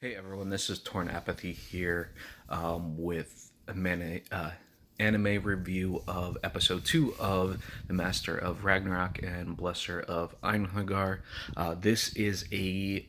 Hey everyone, this is Torn Apathy here with a anime review of episode 2 of the Master of Ragnarok and Blesser of Einherjar. This is a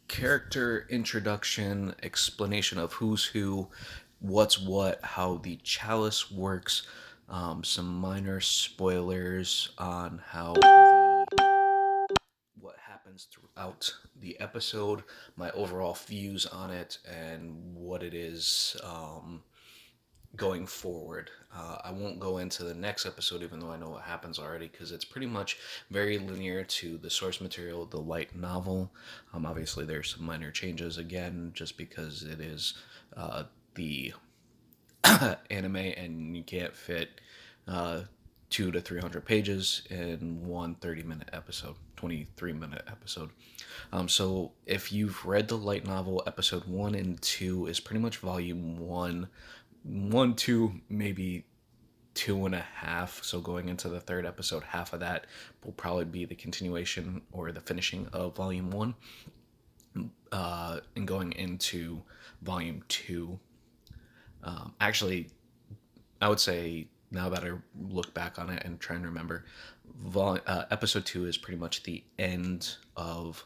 character introduction, explanation of who's who, what's what, how the chalice works, some minor spoilers on how what happens throughout the episode, my overall views on it, and what it is going forward. I won't go into the next episode, even though I know what happens already, because it's pretty much very linear to the source material, the light novel. Obviously, there's some minor changes again, just because it is the anime, and you can't fit uh, 2 to 300 pages in one 30-minute episode, 23-minute episode. So if you've read the light novel, episode 1 and 2 is pretty much volume one, two, maybe two and a half. So going into the third episode, half of that will probably be the continuation or the finishing of volume one, and going into volume two. Actually, I would say now that I look back on it and try and remember, episode two is pretty much the end of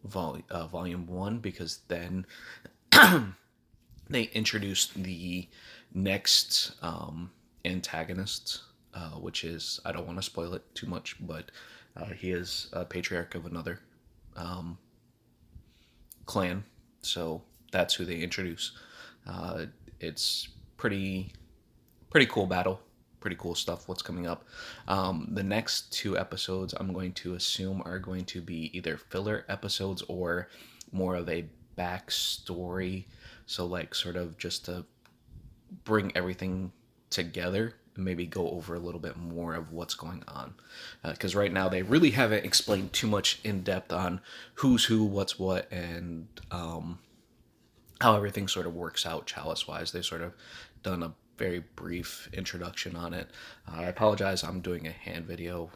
volume one, because then they introduced the next antagonist, which is, I don't want to spoil it too much, but he is a patriarch of another clan, so that's who they introduce. It's pretty cool battle, pretty cool stuff. What's coming up? The next two episodes, I'm going to assume, are going to be either filler episodes or more of a backstory. So, like, sort of just to bring everything together and maybe go over a little bit more of what's going on. Because right now they really haven't explained too much in depth on who's who, what's what, and how everything sort of works out chalice wise. They sort of done a very brief introduction on it. I apologize, I'm doing a hand video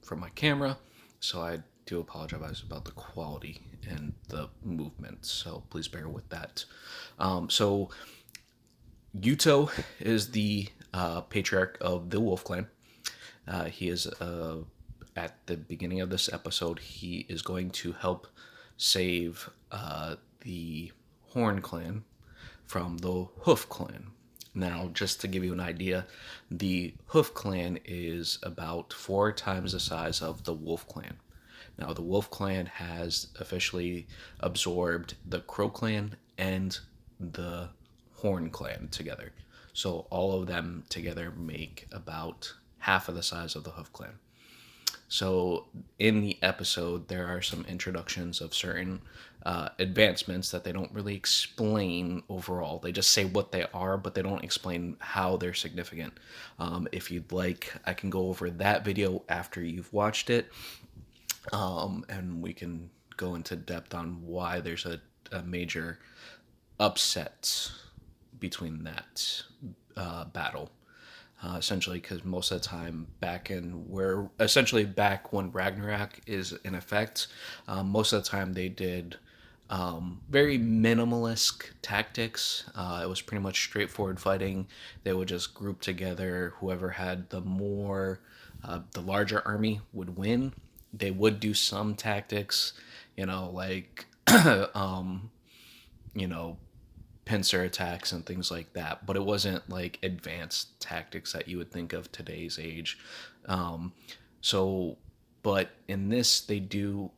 from my camera, so I do apologize about the quality and the movement, so please bear with that. So Yuto is the patriarch of the Wolf Clan. He is at the beginning of this episode. He is going to help save the Horn Clan from the Hoof Clan. Now, just to give you an idea, the Hoof Clan is about 4 times the size of the Wolf Clan. Now, the Wolf Clan has officially absorbed the Crow Clan and the Horn Clan together. So all of them together make about half of the size of the Hoof Clan. So in the episode, there are some introductions of certain advancements that they don't really explain overall. They just say what they are, but they don't explain how they're significant. If you'd like, I can go over that video after you've watched it, and we can go into depth on why there's a major upset between that battle. Essentially, because most of the time back when Ragnarok is in effect, most of the time they did very minimalist tactics. It was pretty much straightforward fighting. They would just group together. Whoever had the larger army would win. They would do some tactics, like you know, pincer attacks and things like that, but it wasn't like advanced tactics that you would think of today's age. Um, so, but in this, they do.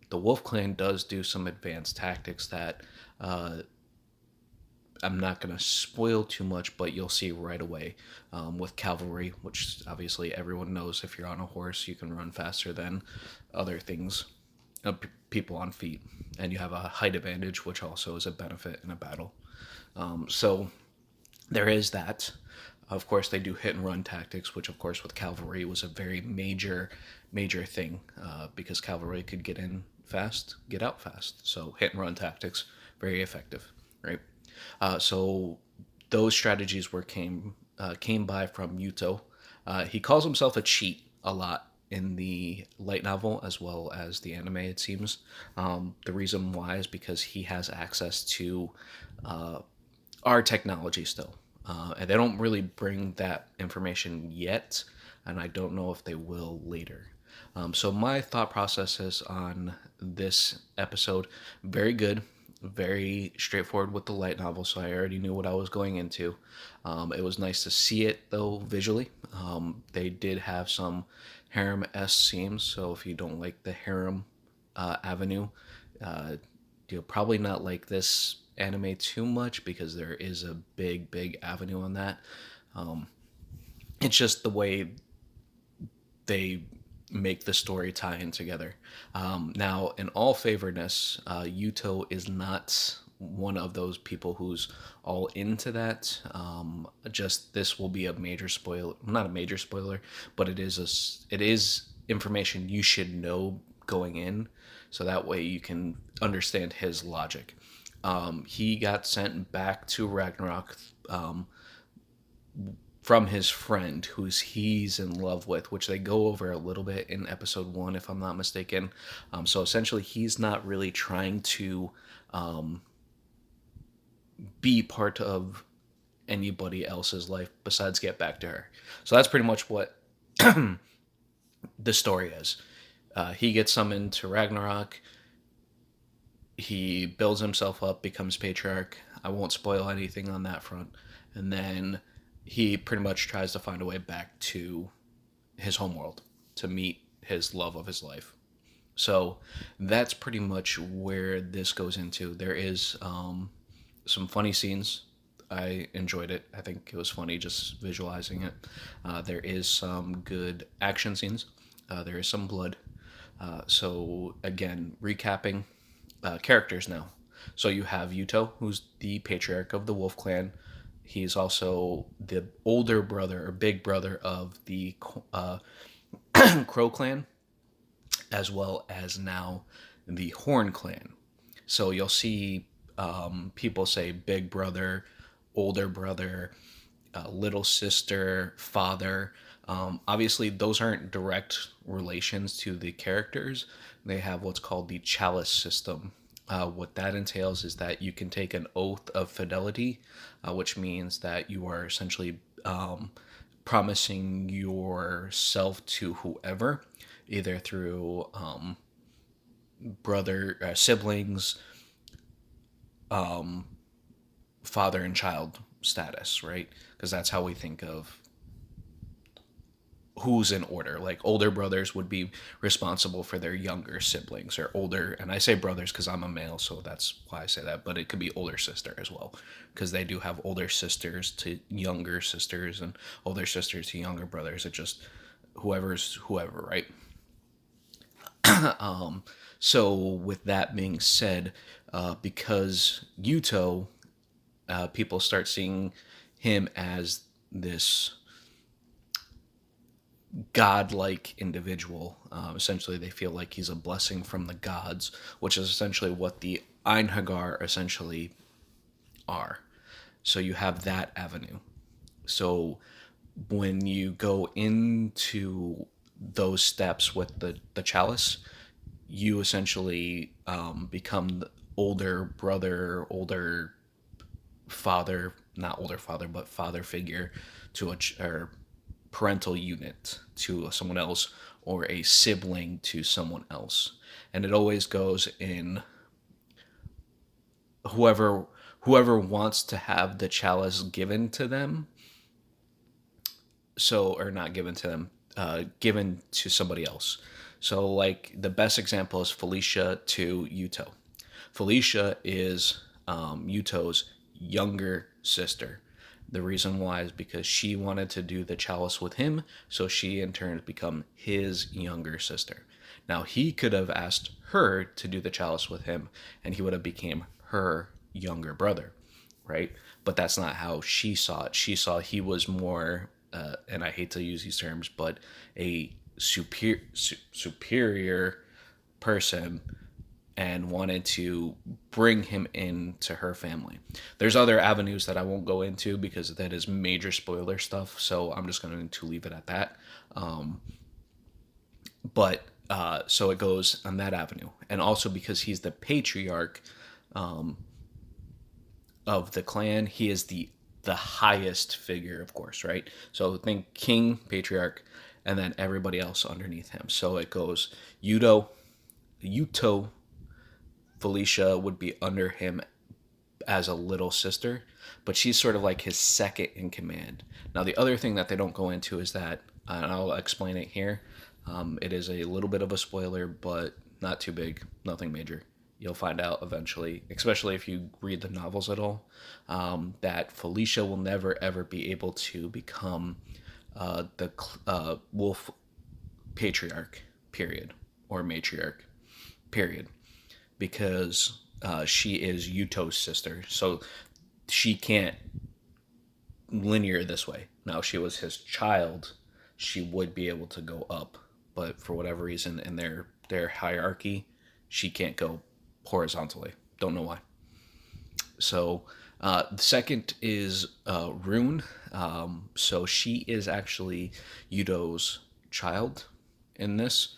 The Wolf Clan does do some advanced tactics that I'm not going to spoil too much, but you'll see right away with cavalry, which obviously everyone knows if you're on a horse, you can run faster than other things, people on feet, and you have a height advantage, which also is a benefit in a battle. So there is that. Of course, they do hit and run tactics, which, of course, with cavalry was a very major thing, because cavalry could get in fast, get out fast. So hit and run tactics, very effective, right? So those strategies came by from Yuto. He calls himself a cheat a lot in the light novel as well as the anime, it seems. The reason why is because he has access to our technology still. And they don't really bring that information yet, and I don't know if they will later. So my thought processes on this episode, very good, very straightforward with the light novel, so I already knew what I was going into. It was nice to see it though visually. They did have some harem-esque scenes, so if you don't like the harem avenue, uh, you'll probably not like this anime too much because there is a big avenue on that. It's just the way they make the story tie in together. Now, in all favorness, Yuto is not one of those people who's all into that. Just this will be a major spoiler, not a major spoiler, but it is information you should know going in, so that way you can understand his logic. He got sent back to Ragnarok from his friend who's he's in love with, which they go over a little bit in episode 1 if I'm not mistaken. So essentially he's not really trying to be part of anybody else's life besides get back to her. So that's pretty much what the story is. He gets summoned to Ragnarok. He builds himself up, becomes patriarch. I won't spoil anything on that front. And then he pretty much tries to find a way back to his homeworld to meet his love of his life. So that's pretty much where this goes into. There is some funny scenes. I enjoyed it. I think it was funny just visualizing it. There is some good action scenes. There is some blood. So again, recapping characters now. So you have Yuto, who's the patriarch of the Wolf Clan. He's also the older brother or big brother of the Crow Clan, as well as now the Horn Clan. So you'll see people say big brother, older brother, little sister, father. Obviously, those aren't direct relations to the characters. They have what's called the Chalice System. What that entails is that you can take an oath of fidelity, which means that you are essentially promising yourself to whoever, either through siblings, father and child status, right? Because that's how we think of who's in order. Like older brothers would be responsible for their younger siblings, or older, and I say brothers because I'm a male, so that's why I say that, but it could be older sister as well, because they do have older sisters to younger sisters and older sisters to younger brothers. It just whoever's whoever, right? So with that being said, because Yuto, people start seeing him as this godlike individual. Essentially, they feel like he's a blessing from the gods, which is essentially what the Einherjar essentially are. So you have that avenue. So when you go into those steps with the chalice, you essentially become the older brother, older father, not older father, but father figure to or parental unit to someone else, or a sibling to someone else. And it always goes in whoever wants to have the chalice given to them. So, or not given to them, given to somebody else. So like the best example is Felicia to Yuto. Felicia is Yuto's younger sister. The reason why is because she wanted to do the chalice with him, so she in turn become his younger sister. Now he could have asked her to do the chalice with him, and he would have became her younger brother, right? But that's not how she saw it. She saw he was more, and I hate to use these terms, but a superior person, and wanted to bring him into her family. There's other avenues that I won't go into because that is major spoiler stuff, so I'm just going to leave it at that. But so it goes on that avenue, and also because he's the patriarch of the clan, he is the highest figure, of course, right? So think king, patriarch, and then everybody else underneath him. So it goes Yuto, Felicia would be under him as a little sister, but she's sort of like his second in command. Now, the other thing that they don't go into is that, and I'll explain it here. It is a little bit of a spoiler, but not too big, nothing major. You'll find out eventually, especially if you read the novels at all, that Felicia will never ever be able to become the wolf patriarch, period, or matriarch, period, because she is Yuto's sister. So she can't linear this way. Now, if she was his child, she would be able to go up, but for whatever reason in their hierarchy, she can't go horizontally. Don't know why. So the second is Rune. So she is actually Yudo's child in this.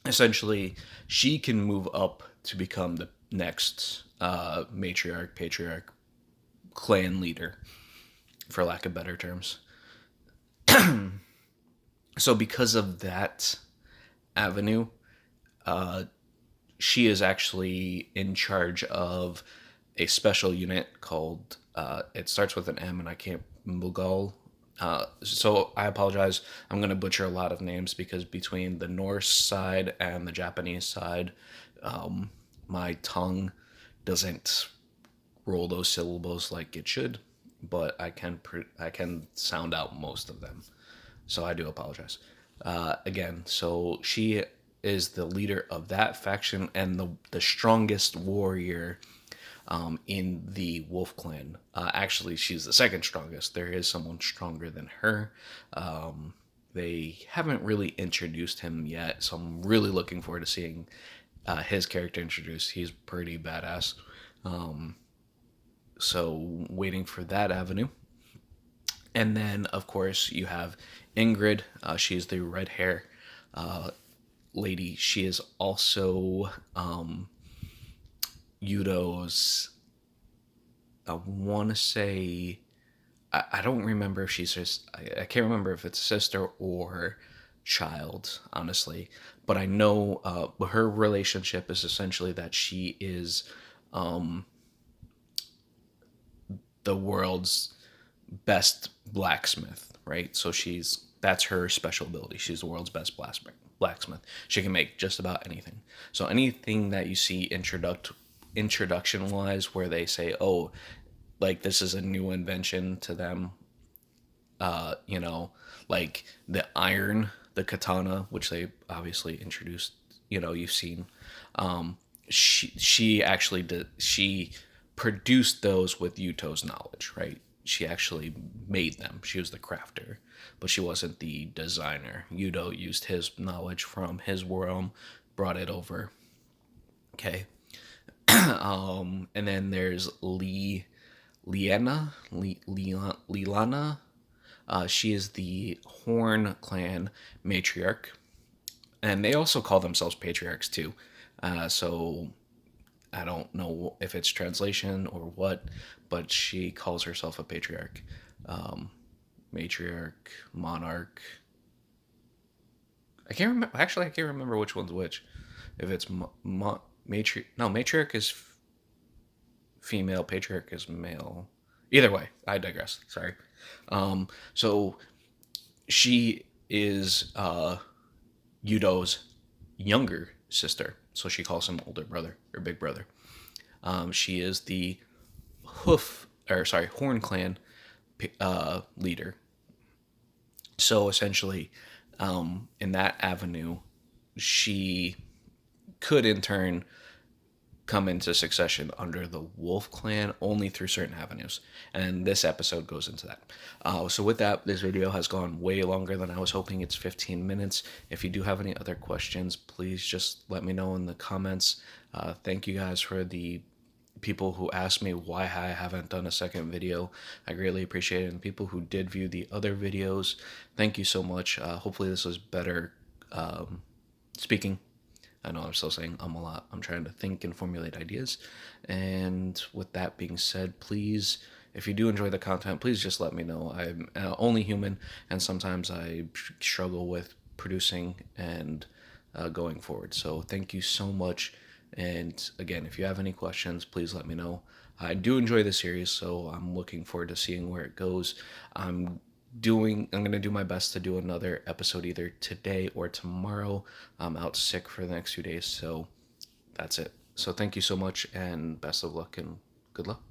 Essentially, she can move up to become the next matriarch, patriarch, clan leader, for lack of better terms. So, because of that avenue, she is actually in charge of a special unit called, it starts with an M and I can't, Mughal. So I apologize. I'm going to butcher a lot of names because between the Norse side and the Japanese side, my tongue doesn't roll those syllables like it should, but I can sound out most of them. So I do apologize. Again, so she is the leader of that faction and the strongest warrior in the Wolf Clan. Actually, she's the second strongest. There is someone stronger than her. They haven't really introduced him yet, so I'm really looking forward to seeing his character introduced. He's pretty badass. So waiting for that avenue. And then, of course, you have Ingrid. She's the red hair lady. She is also Yudo's. I want to say. I don't remember if she's just. I can't remember if it's sister or child, honestly. But I know her relationship is essentially that she is the world's best blacksmith, right? So that's her special ability. She's the world's best blacksmith. She can make just about anything. So anything that you see introduction wise, where they say, "Oh, like this is a new invention to them," you know, like the iron, the katana, which they obviously introduced. You know, you've seen. She actually did. She produced those with Yuto's knowledge, right? She actually made them. She was the crafter, but she wasn't the designer. Yuto used his knowledge from his realm, brought it over. Okay. And then there's Lilana. She is the Horn clan matriarch, and they also call themselves patriarchs too. So I don't know if it's translation or what, but she calls herself a patriarch, matriarch, monarch. I can't remember. Actually, I can't remember which one's which. If it's matriarch, no, matriarch is female, patriarch is male. Either way, I digress. Sorry. So she is Yudo's younger sister, so she calls him older brother or big brother. She is the Horn Clan leader. So essentially, in that avenue, she could in turn come into succession under the Wolf Clan only through certain avenues. And this episode goes into that. So with that, this video has gone way longer than I was hoping. It's 15 minutes. If you do have any other questions, please just let me know in the comments. Thank you guys for the people who asked me why I haven't done a second video. I greatly appreciate it. And people who did view the other videos, thank you so much. Hopefully this was better speaking. I know I'm still saying a lot. I'm trying to think and formulate ideas. And with that being said, please, if you do enjoy the content, please just let me know. I'm only human, and sometimes I struggle with producing and going forward. So thank you so much. And again, if you have any questions, please let me know. I do enjoy the series, so I'm looking forward to seeing where it goes. I'm going to do my best to do another episode either today or tomorrow. I'm out sick for the next few days, so that's it. So thank you so much, and best of luck and good luck.